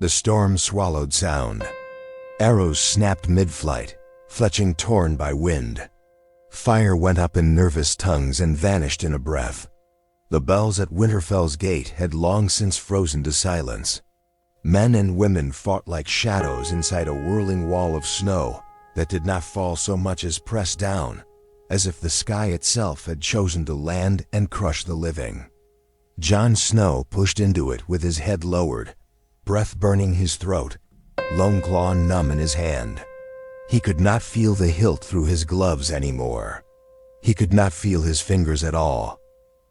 The storm swallowed sound. Arrows snapped mid-flight, fletching torn by wind. Fire went up in nervous tongues and vanished in a breath. The bells at Winterfell's gate had long since frozen to silence. Men and women fought like shadows inside a whirling wall of snow that did not fall so much as press down, as if the sky itself had chosen to land and crush the living. Jon Snow pushed into it with his head lowered, breath burning his throat, lone claw numb in his hand. He could not feel the hilt through his gloves anymore. He could not feel his fingers at all.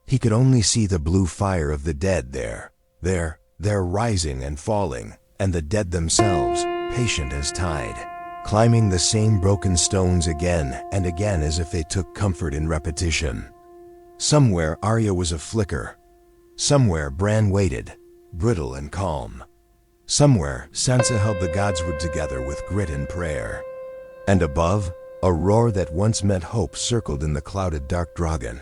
He could only see the blue fire of the dead there, rising and falling, and the dead themselves, patient as tide, climbing the same broken stones again and again as if they took comfort in repetition. Somewhere Arya was a flicker. Somewhere Bran waited, brittle and calm. Somewhere Sansa held the godswood together with grit and prayer. And above, a roar that once meant hope circled in the clouded dark dragon,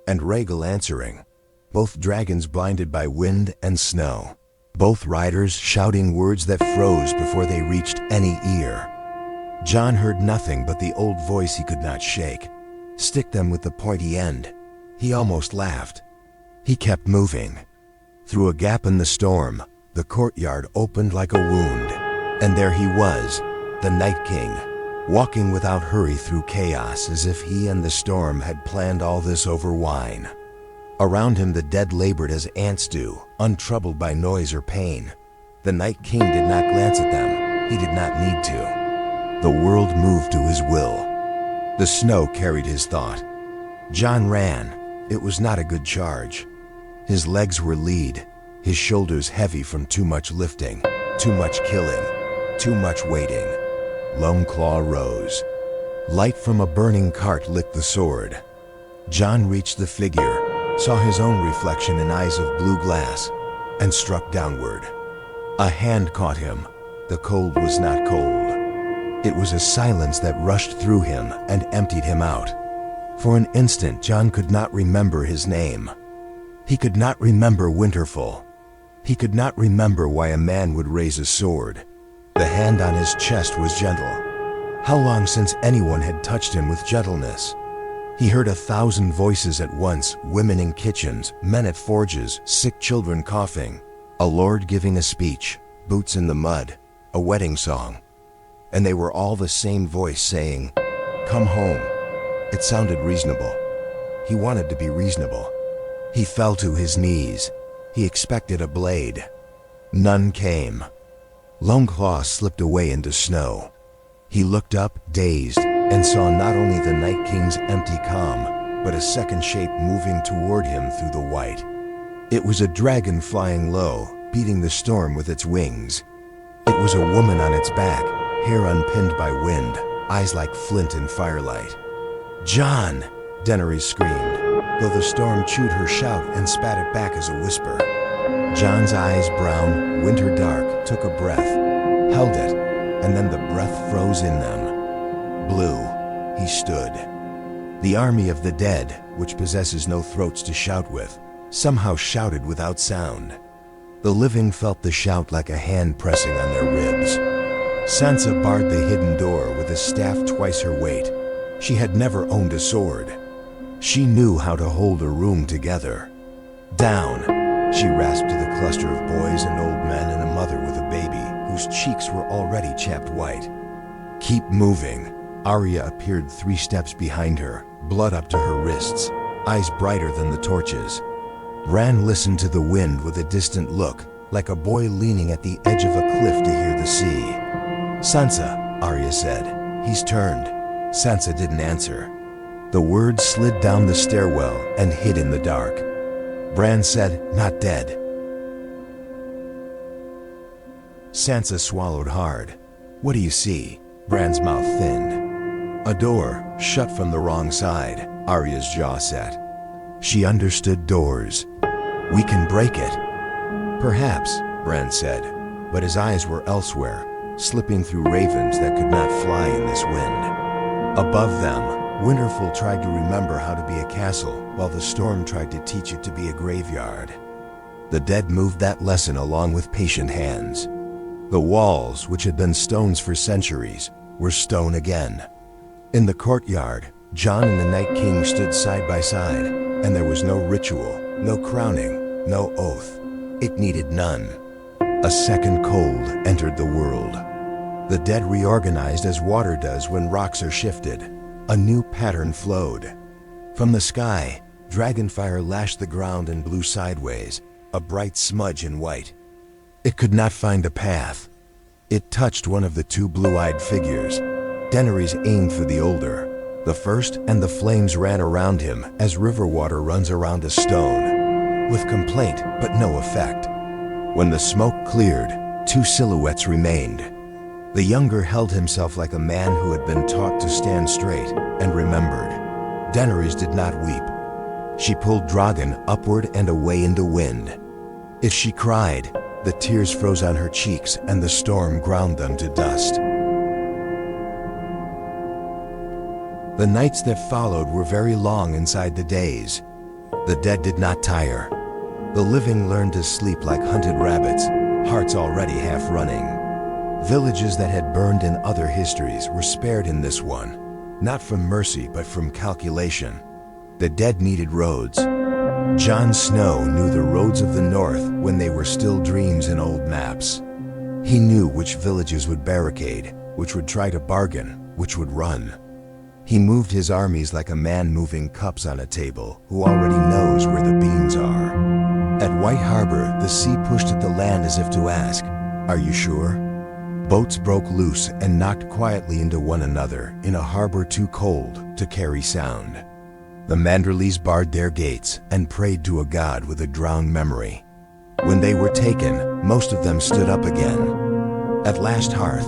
and Rhaegal answering, both dragons blinded by wind and snow, both riders shouting words that froze before they reached any ear. Jon heard nothing but the old voice he could not shake. Stick them with the pointy end. He almost laughed. He kept moving. Through a gap in the storm, the courtyard opened like a wound, and there he was, the Night King, walking without hurry through chaos as if he and the storm had planned all this over wine. Around him the dead labored as ants do, untroubled by noise or pain. The Night King did not glance at them. He did not need to. The world moved to his will. The snow carried his thought. Jon ran. It was not a good charge. His legs were lead, his shoulders heavy from too much lifting, too much killing, too much waiting. Lone Claw rose. Light from a burning cart lit the sword. Jon reached the figure, saw his own reflection in eyes of blue glass, and struck downward. A hand caught him. The cold was not cold. It was a silence that rushed through him and emptied him out. For an instant Jon could not remember his name. He could not remember Winterfell. He could not remember why a man would raise a sword. The hand on his chest was gentle. How long since anyone had touched him with gentleness? He heard 1,000 voices at once, women in kitchens, men at forges, sick children coughing, a lord giving a speech, boots in the mud, a wedding song. And they were all the same voice saying, "Come home." It sounded reasonable. He wanted to be reasonable. He fell to his knees. He expected a blade. None came. Lone Claw slipped away into snow. He looked up, dazed, and saw not only the Night King's empty calm, but a second shape moving toward him through the white. It was a dragon flying low, beating the storm with its wings. It was a woman on its back, hair unpinned by wind, eyes like flint in firelight. "Jon!" Daenerys screamed, though the storm chewed her shout and spat it back as a whisper. Jon's eyes, brown, winter dark, took a breath, held it, and then the breath froze in them. Blue, he stood. The army of the dead, which possesses no throats to shout with, somehow shouted without sound. The living felt the shout like a hand pressing on their ribs. Sansa barred the hidden door with a staff twice her weight. She had never owned a sword. She knew how to hold a room together. "Down," she rasped to the cluster of boys and old men and a mother with a baby whose cheeks were already chapped white. "Keep moving." Arya appeared 3 steps behind her, blood up to her wrists, eyes brighter than the torches. Bran listened to the wind with a distant look, like a boy leaning at the edge of a cliff to hear the sea. "Sansa," Arya said. "He's turned." Sansa didn't answer. The words slid down the stairwell and hid in the dark. Bran said, "Not dead." Sansa swallowed hard. "What do you see?" Bran's mouth thinned. "A door, shut from the wrong side." Arya's jaw set. She understood doors. "We can break it." "Perhaps," Bran said, but his eyes were elsewhere, slipping through ravens that could not fly in this wind. Above them, Winterfell tried to remember how to be a castle, while the storm tried to teach it to be a graveyard. The dead moved that lesson along with patient hands. The walls, which had been stones for centuries, were stone again. In the courtyard, Jon and the Night King stood side by side, and there was no ritual, no crowning, no oath. It needed none. A second cold entered the world. The dead reorganized as water does when rocks are shifted. A new pattern flowed. From the sky, dragonfire lashed the ground and blew sideways, a bright smudge in white. It could not find a path. It touched one of the two blue-eyed figures. Daenerys aimed for the older, the first, and the flames ran around him as river water runs around a stone, with complaint but no effect. When the smoke cleared, two silhouettes remained. The younger held himself like a man who had been taught to stand straight and remembered. Daenerys did not weep. She pulled Drogon upward and away into wind. If she cried, the tears froze on her cheeks and the storm ground them to dust. The nights that followed were very long inside the days. The dead did not tire. The living learned to sleep like hunted rabbits, hearts already half running. Villages that had burned in other histories were spared in this one, not from mercy but from calculation. The dead needed roads. Jon Snow knew the roads of the north when they were still dreams in old maps. He knew which villages would barricade, which would try to bargain, which would run. He moved his armies like a man moving cups on a table who already knows where the beans are. At White Harbor, the sea pushed at the land as if to ask, "Are you sure?" Boats broke loose and knocked quietly into one another in a harbor too cold to carry sound. The Manderleys barred their gates and prayed to a god with a drowned memory. When they were taken, most of them stood up again. At last hearth,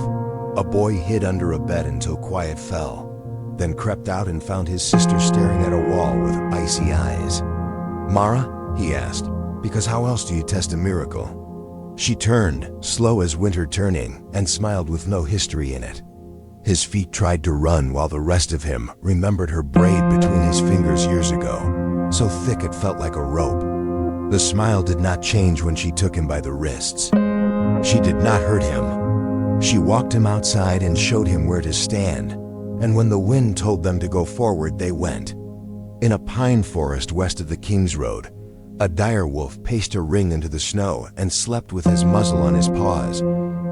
a boy hid under a bed until quiet fell, then crept out and found his sister staring at a wall with icy eyes. "Mara?" he asked, "because how else do you test a miracle?" She turned, slow as winter turning, and smiled with no history in it. His feet tried to run while the rest of him remembered her braid between his fingers years ago, so thick it felt like a rope. The smile did not change when she took him by the wrists. She did not hurt him. She walked him outside and showed him where to stand, and when the wind told them to go forward, they went. In a pine forest west of the King's Road, a dire wolf paced a ring into the snow and slept with his muzzle on his paws,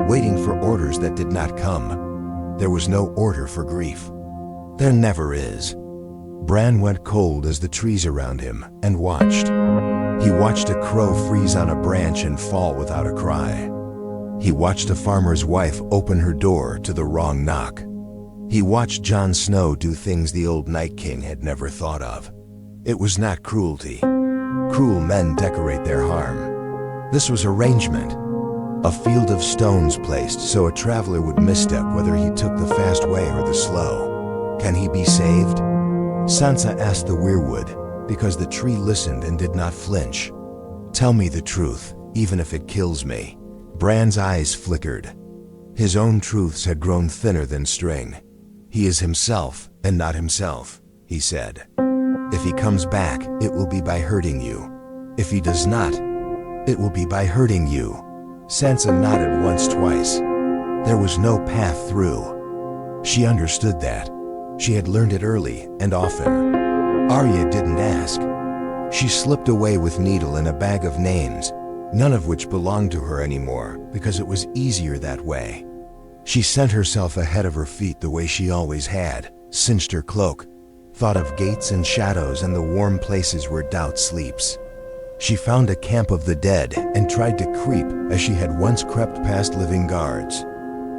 waiting for orders that did not come. There was no order for grief. There never is. Bran went cold as the trees around him and watched. He watched a crow freeze on a branch and fall without a cry. He watched a farmer's wife open her door to the wrong knock. He watched Jon Snow do things the old Night King had never thought of. It was not cruelty. Cruel men decorate their harm. This was arrangement. A field of stones placed so a traveler would misstep whether he took the fast way or the slow. Can he be saved? Sansa asked the weirwood, because the tree listened and did not flinch. Tell me the truth, even if it kills me. Bran's eyes flickered. His own truths had grown thinner than string. He is himself and not himself, he said. If he comes back, it will be by hurting you. If he does not, it will be by hurting you. Sansa nodded once, twice. There was no path through. She understood that. She had learned it early and often. Arya didn't ask. She slipped away with Needle in a bag of names, none of which belonged to her anymore because it was easier that way. She sent herself ahead of her feet the way she always had, cinched her cloak, thought of gates and shadows and the warm places where doubt sleeps. She found a camp of the dead and tried to creep as she had once crept past living guards.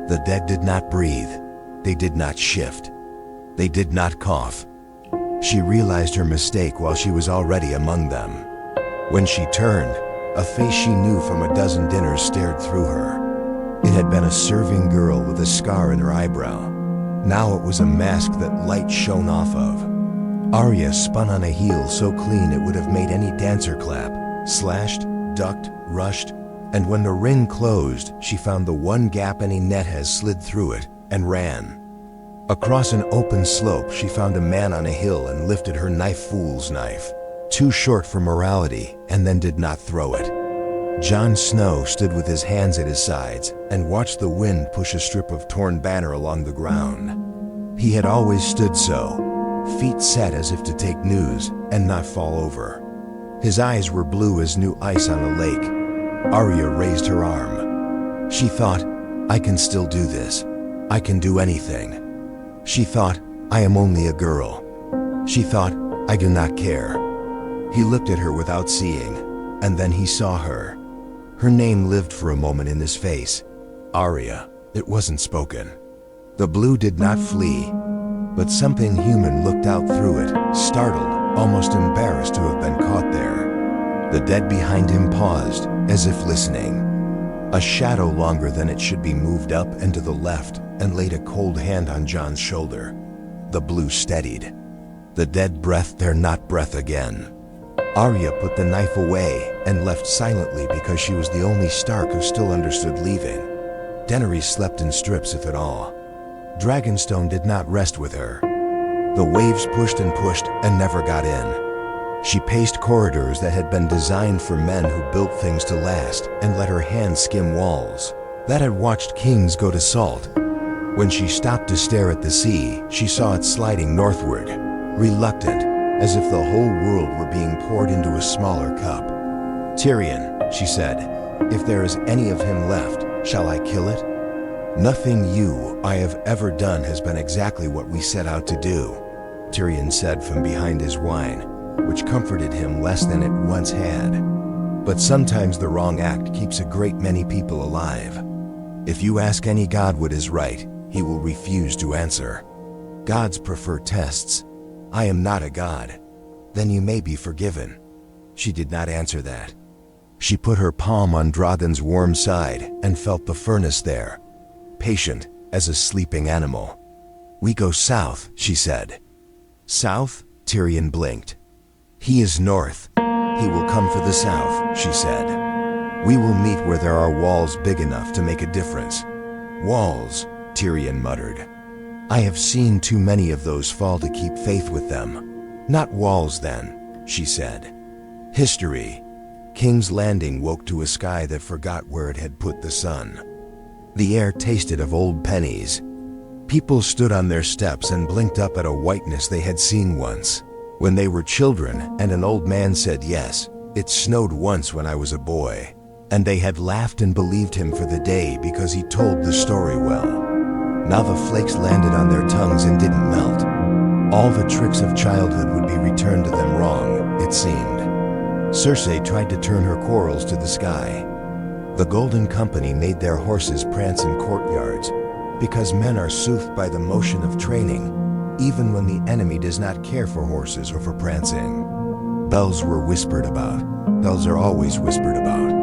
The dead did not breathe. They did not shift. They did not cough. She realized her mistake while she was already among them. When she turned, a face she knew from a dozen dinners stared through her. It had been a serving girl with a scar in her eyebrow. Now it was a mask that light shone off of. Arya spun on a heel so clean it would have made any dancer clap, slashed, ducked, rushed, and when the ring closed, she found the one gap any net has slid through it, and ran. Across an open slope, she found a man on a hill and lifted her fool's knife, too short for morality, and then did not throw it. Jon Snow stood with his hands at his sides and watched the wind push a strip of torn banner along the ground. He had always stood so, feet set as if to take news and not fall over. His eyes were blue as new ice on a lake. Arya raised her arm. She thought, I can still do this. I can do anything. She thought, I am only a girl. She thought, I do not care. He looked at her without seeing, and then he saw her. Her name lived for a moment in his face. Arya. It wasn't spoken. The blue did not flee, but something human looked out through it, startled, almost embarrassed to have been caught there. The dead behind him paused, as if listening. A shadow longer than it should be moved up and to the left and laid a cold hand on Jon's shoulder. The blue steadied. The dead breathed their not breath again. Arya put the knife away and left silently because she was the only Stark who still understood leaving. Daenerys slept in strips if at all. Dragonstone did not rest with her. The waves pushed and never got in. She paced corridors that had been designed for men who built things to last and let her hands skim walls that had watched kings go to salt. When she stopped to stare at the sea, she saw it sliding northward, reluctant, as if the whole world were being poured into a smaller cup. Tyrion, she said, if there is any of him left, shall I kill it? Nothing I have ever done has been exactly what we set out to do, Tyrion said from behind his wine, which comforted him less than it once had. But sometimes the wrong act keeps a great many people alive. If you ask any god what is right, he will refuse to answer. Gods prefer tests. I am not a god. Then you may be forgiven. She did not answer that. She put her palm on Drogon's warm side and felt the furnace there, patient as a sleeping animal. We go south, she said. South? Tyrion blinked. He is north. He will come for the south, she said. We will meet where there are walls big enough to make a difference. Walls, Tyrion muttered. I have seen too many of those fall to keep faith with them. Not walls then, she said. History. King's Landing woke to a sky that forgot where it had put the sun. The air tasted of old pennies. People stood on their steps and blinked up at a whiteness they had seen once, when they were children, and an old man said, yes, it snowed once when I was a boy. And they had laughed and believed him for the day because he told the story well. Now the flakes landed on their tongues and didn't melt. All the tricks of childhood would be returned to them wrong, it seemed. Cersei tried to turn her quarrels to the sky. The Golden Company made their horses prance in courtyards, because men are soothed by the motion of training, even when the enemy does not care for horses or for prancing. Bells were whispered about. Bells are always whispered about.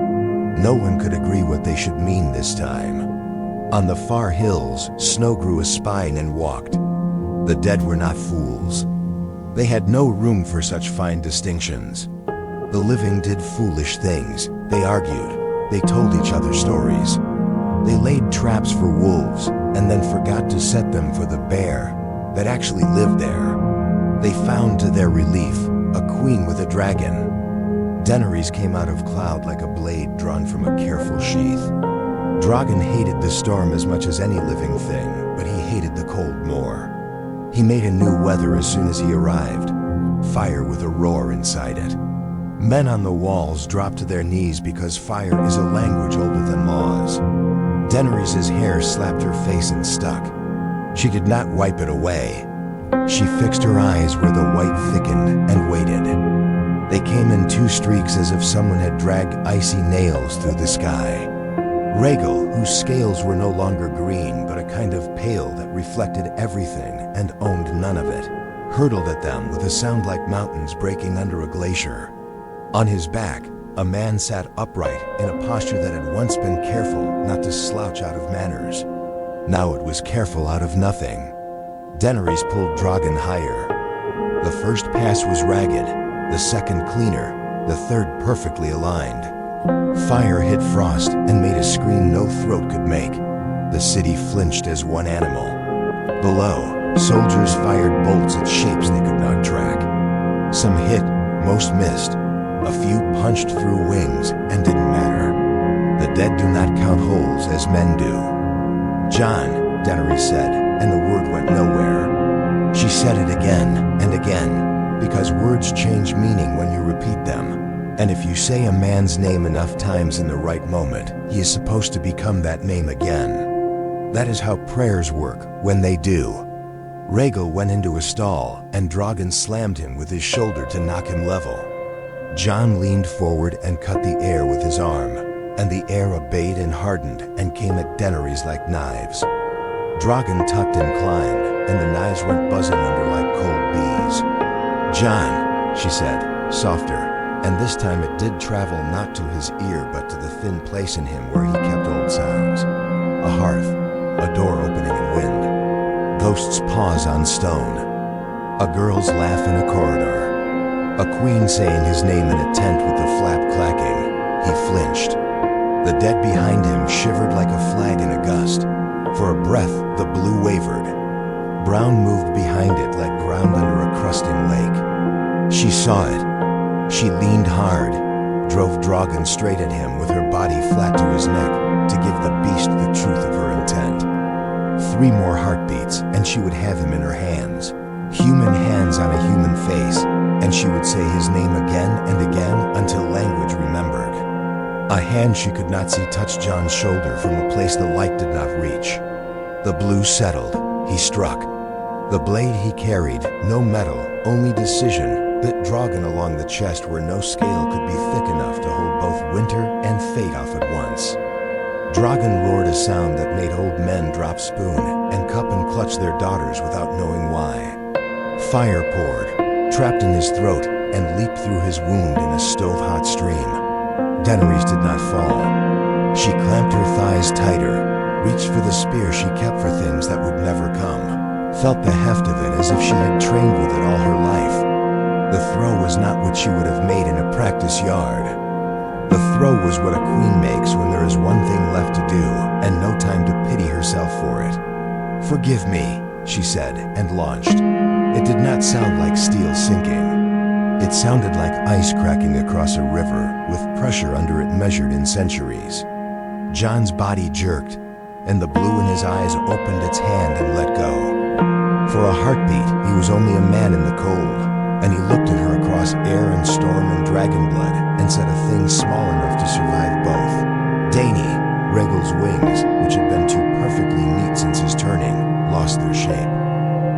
No one could agree what they should mean this time. On the far hills, snow grew a spine and walked. The dead were not fools. They had no room for such fine distinctions. The living did foolish things. They argued. They told each other stories. They laid traps for wolves and then forgot to set them for the bear that actually lived there. They found to their relief a queen with a dragon. Daenerys came out of cloud like a blade drawn from a careful sheath. Drogon hated the storm as much as any living thing, but he hated the cold more. He made a new weather as soon as he arrived, fire with a roar inside it. Men on the walls dropped to their knees because fire is a language older than laws. Daenerys' hair slapped her face and stuck. She did not wipe it away. She fixed her eyes where the white thickened and waited. They came in two streaks as if someone had dragged icy nails through the sky. Rhaegal, whose scales were no longer green but a kind of pale that reflected everything and owned none of it, hurtled at them with a sound like mountains breaking under a glacier. On his back, a man sat upright in a posture that had once been careful not to slouch out of manners. Now it was careful out of nothing. Daenerys pulled Drogon higher. The first pass was ragged, the second cleaner, the third perfectly aligned. Fire hit frost and made a scream no throat could make. The city flinched as one animal. Below, soldiers fired bolts at shapes they could not track. Some hit, most missed. A few punched through wings and didn't matter. The dead do not count holes as men do. Jon, Daenerys said, and the word went nowhere. She said it again and again, because words change meaning when you repeat them. And if you say a man's name enough times in the right moment, he is supposed to become that name again. That is how prayers work, when they do. Rhaegal went into a stall, and Drogon slammed him with his shoulder to knock him level. Jon leaned forward and cut the air with his arm, and the air obeyed and hardened and came at Daenerys like knives. Drogon tucked and climbed, and the knives went buzzing under like cold bees. "Jon," she said, softer, and this time it did travel not to his ear but to the thin place in him where he kept old sounds. A hearth, a door opening in wind, ghosts' paws on stone, a girl's laugh in a corridor, a queen saying his name in a tent with the flap clacking. He flinched. The dead behind him shivered like a flag in a gust. For a breath, the blue wavered. Brown moved behind it like ground under a crusting lake. She saw it. She leaned hard, drove Drogon straight at him with her body flat to his neck to give the beast the truth of her intent. 3 more heartbeats, and she would have him in her hands. Human hands on a human face, and she would say his name again and again until language remembered. A hand she could not see touched Jon's shoulder from a place the light did not reach. The blue settled. He struck. The blade he carried, no metal, only decision, bit Drogon along the chest where no scale could be thick enough to hold both winter and fate off at once. Drogon roared a sound that made old men drop spoon and cup and clutch their daughters without knowing why. Fire poured, trapped in his throat, and leaped through his wound in a stove-hot stream. Daenerys did not fall. She clamped her thighs tighter, reached for the spear she kept for things that would never come, felt the heft of it as if she had trained with it all her life. The throw was not what she would have made in a practice yard. The throw was what a queen makes when there is one thing left to do and no time to pity herself for it. "Forgive me," she said, and launched. It did not sound like steel sinking. It sounded like ice cracking across a river, with pressure under it measured in centuries. Jon's body jerked, and the blue in his eyes opened its hand and let go. For a heartbeat, he was only a man in the cold, and he looked at her across air and storm and dragon blood, and said a thing small enough to survive both. Dainty, Rhaegal's wings, which had been too perfectly neat since his turning, lost their shape.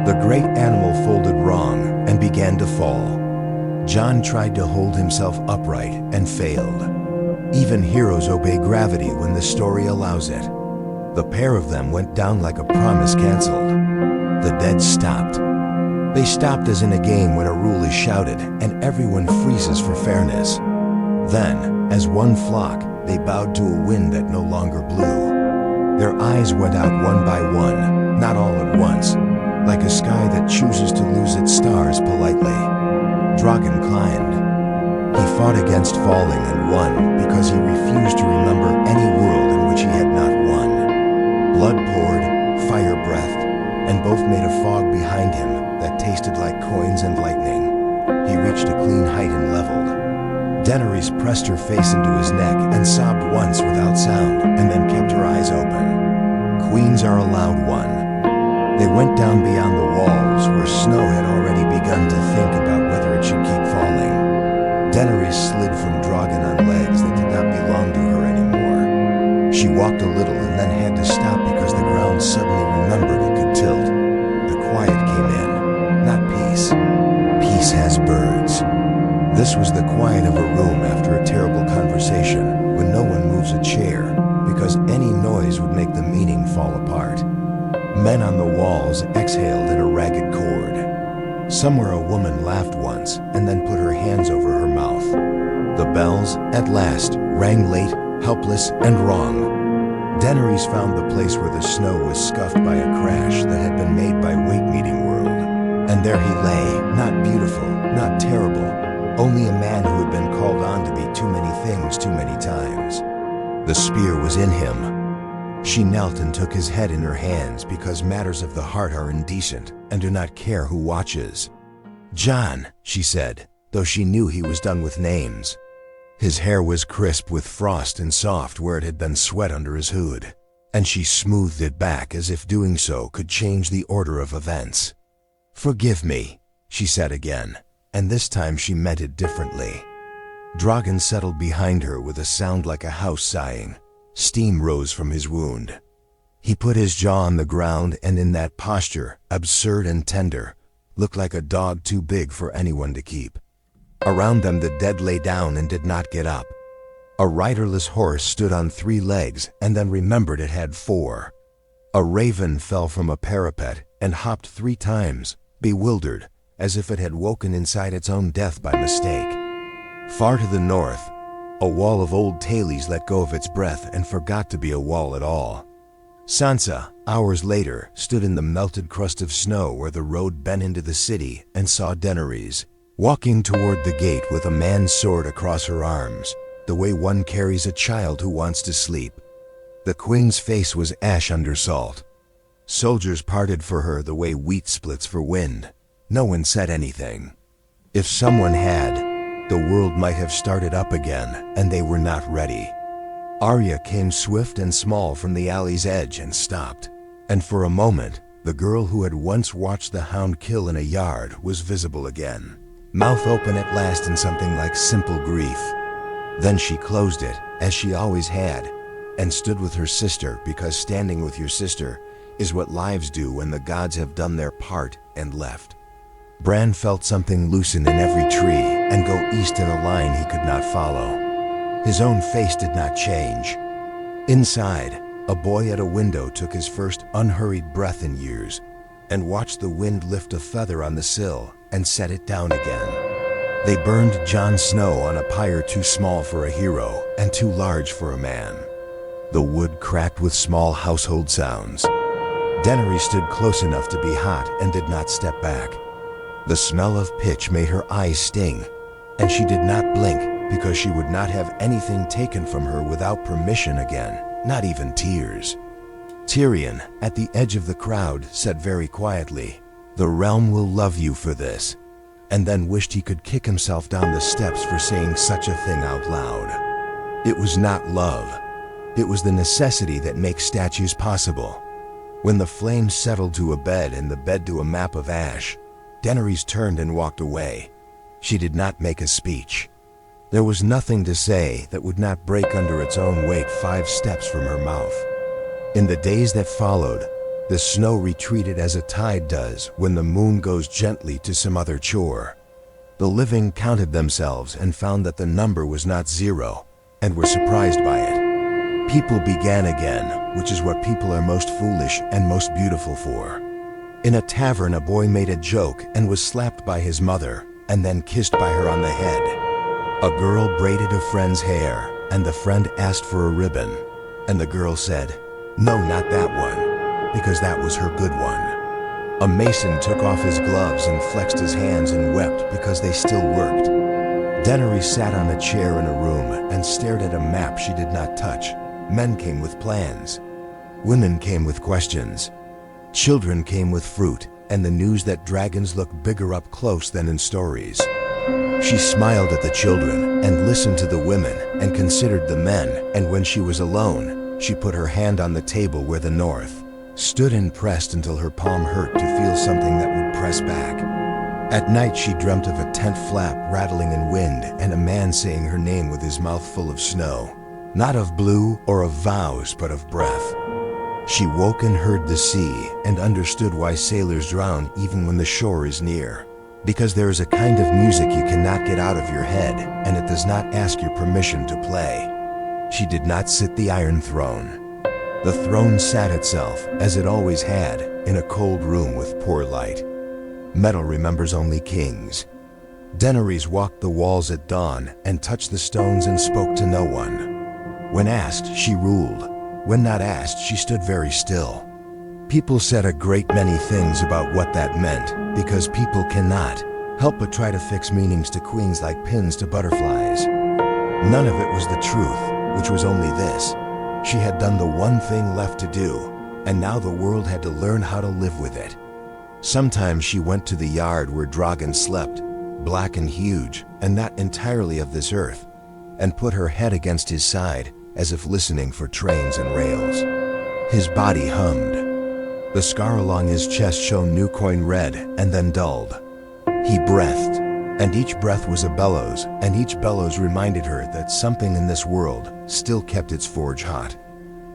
The great animal folded wrong and began to fall. Jon tried to hold himself upright and failed. Even heroes obey gravity when the story allows it. The pair of them went down like a promise canceled. The dead stopped. They stopped as in a game when a rule is shouted and everyone freezes for fairness. Then, as one flock, they bowed to a wind that no longer blew. Their eyes went out one by one, not all at once, like a sky that chooses to lose its stars politely. Drogon climbed. He fought against falling and won because he refused to remember any world in which he had not won. Blood poured, fire breathed, and both made a fog behind him that tasted like coins and lightning. He reached a clean height and leveled. Daenerys pressed her face into his neck and sobbed once without sound, and then kept her eyes open. Queens are allowed one. They went down beyond the walls where snow had already begun to think about whether it should keep falling. Daenerys slid from Drogon on legs that did not belong to her anymore. She walked a little and then had to stop because the ground suddenly remembered it could tilt. The quiet came in, not peace. Peace has birds. This was the quiet of a room after a terrible conversation when no one moves a chair because any noise would make the meaning fall apart. Men on the walls exhaled in a ragged chord. Somewhere a woman laughed once and then put her hands over her mouth. The bells, at last, rang late, helpless, and wrong. Daenerys found the place where the snow was scuffed by a crash that had been made by Wait-Meeting World. And there he lay, not beautiful, not terrible, only a man who had been called on to be too many things too many times. The spear was in him. She knelt and took his head in her hands because matters of the heart are indecent and do not care who watches. "Jon," she said, though she knew he was done with names. His hair was crisp with frost and soft where it had been sweat under his hood, and she smoothed it back as if doing so could change the order of events. "Forgive me," she said again, and this time she meant it differently. Drogon settled behind her with a sound like a house sighing. Steam rose from his wound. He put his jaw on the ground and in that posture, absurd and tender, looked like a dog too big for anyone to keep. Around them the dead lay down and did not get up. A riderless horse stood on 3 legs and then remembered it had 4. A raven fell from a parapet and hopped 3 times, bewildered, as if it had woken inside its own death by mistake. Far to the north, a wall of old tailies let go of its breath and forgot to be a wall at all. Sansa, hours later, stood in the melted crust of snow where the road bent into the city and saw Daenerys, walking toward the gate with a man's sword across her arms, the way one carries a child who wants to sleep. The queen's face was ash under salt. Soldiers parted for her the way wheat splits for wind. No one said anything. If someone had, the world might have started up again, and they were not ready. Arya came swift and small from the alley's edge and stopped, and for a moment, the girl who had once watched the hound kill in a yard was visible again, mouth open at last in something like simple grief. Then she closed it, as she always had, and stood with her sister, because standing with your sister is what lives do when the gods have done their part and left. Bran felt something loosen in every tree and go east in a line he could not follow. His own face did not change. Inside, a boy at a window took his first unhurried breath in years and watched the wind lift a feather on the sill and set it down again. They burned Jon Snow on a pyre too small for a hero and too large for a man. The wood cracked with small household sounds. Daenerys stood close enough to be hot and did not step back. The smell of pitch made her eyes sting, and she did not blink because she would not have anything taken from her without permission again, not even tears. Tyrion, at the edge of the crowd, said very quietly, "The realm will love you for this," and then wished he could kick himself down the steps for saying such a thing out loud. It was not love. It was the necessity that makes statues possible. When the flames settled to a bed and the bed to a map of ash, Daenerys turned and walked away. She did not make a speech. There was nothing to say that would not break under its own weight 5 steps from her mouth. In the days that followed, the snow retreated as a tide does when the moon goes gently to some other chore. The living counted themselves and found that the number was not 0, and were surprised by it. People began again, which is what people are most foolish and most beautiful for. In a tavern, a boy made a joke and was slapped by his mother, and then kissed by her on the head. A girl braided a friend's hair, and the friend asked for a ribbon, and the girl said, "No, not that one," because that was her good one. A mason took off his gloves and flexed his hands and wept because they still worked. Daenerys sat on a chair in a room and stared at a map she did not touch. Men came with plans. Women came with questions. Children came with fruit and the news that dragons look bigger up close than in stories. She smiled at the children and listened to the women and considered the men, and when she was alone, she put her hand on the table where the north stood and pressed until her palm hurt to feel something that would press back. At night she dreamt of a tent flap rattling in wind and a man saying her name with his mouth full of snow, not of blue or of vows but of breath. She woke and heard the sea and understood why sailors drown even when the shore is near. Because there is a kind of music you cannot get out of your head, and it does not ask your permission to play. She did not sit the Iron Throne. The throne sat itself, as it always had, in a cold room with poor light. Metal remembers only kings. Daenerys walked the walls at dawn and touched the stones and spoke to no one. When asked, she ruled. When not asked, she stood very still. People said a great many things about what that meant, because people cannot help but try to fix meanings to queens like pins to butterflies. None of it was the truth, which was only this. She had done the one thing left to do, and now the world had to learn how to live with it. Sometimes she went to the yard where dragons slept, black and huge, and not entirely of this earth, and put her head against his side, as if listening for trains and rails. His body hummed. The scar along his chest shone new coin red and then dulled. He breathed, and each breath was a bellows, and each bellows reminded her that something in this world still kept its forge hot.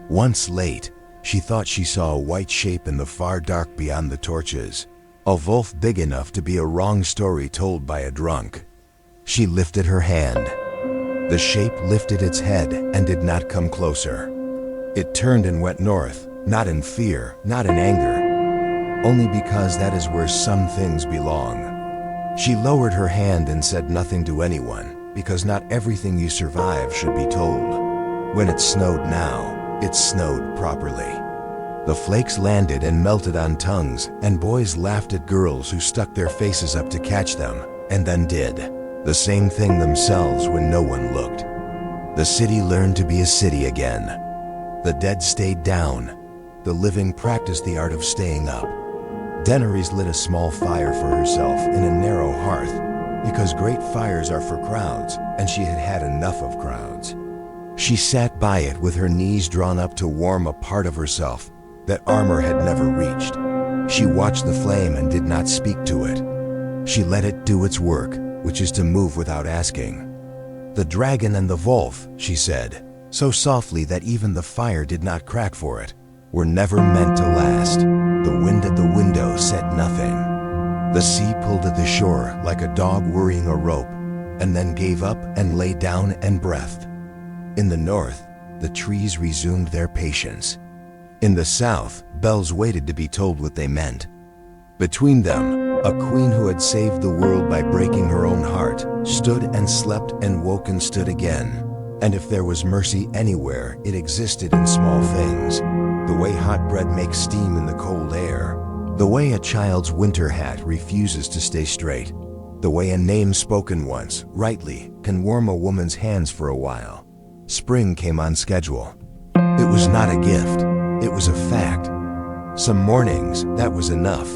Once late, she thought she saw a white shape in the far dark beyond the torches, a wolf big enough to be a wrong story told by a drunk. She lifted her hand. The shape lifted its head and did not come closer. It turned and went north, not in fear, not in anger, only because that is where some things belong. She lowered her hand and said nothing to anyone, because not everything you survive should be told. When it snowed now, it snowed properly. The flakes landed and melted on tongues, and boys laughed at girls who stuck their faces up to catch them, and then did the same thing themselves when no one looked. The city learned to be a city again. The dead stayed down. The living practiced the art of staying up. Daenerys lit a small fire for herself in a narrow hearth, because great fires are for crowds, and she had had enough of crowds. She sat by it with her knees drawn up to warm a part of herself that armor had never reached. She watched the flame and did not speak to it. She let it do its work, which is to move without asking. "The dragon and the wolf," she said, so softly that even the fire did not crack for it, "were never meant to last." The wind at the window said nothing. The sea pulled at the shore like a dog worrying a rope, and then gave up and lay down and breathed. In the north, the trees resumed their patience. In the south, bells waited to be told what they meant. Between them, a queen who had saved the world by breaking her own heart stood and slept and woke and stood again. And if there was mercy anywhere, it existed in small things. The way hot bread makes steam in the cold air. The way a child's winter hat refuses to stay straight. The way a name spoken once, rightly, can warm a woman's hands for a while. Spring came on schedule. It was not a gift. It was a fact. Some mornings, that was enough.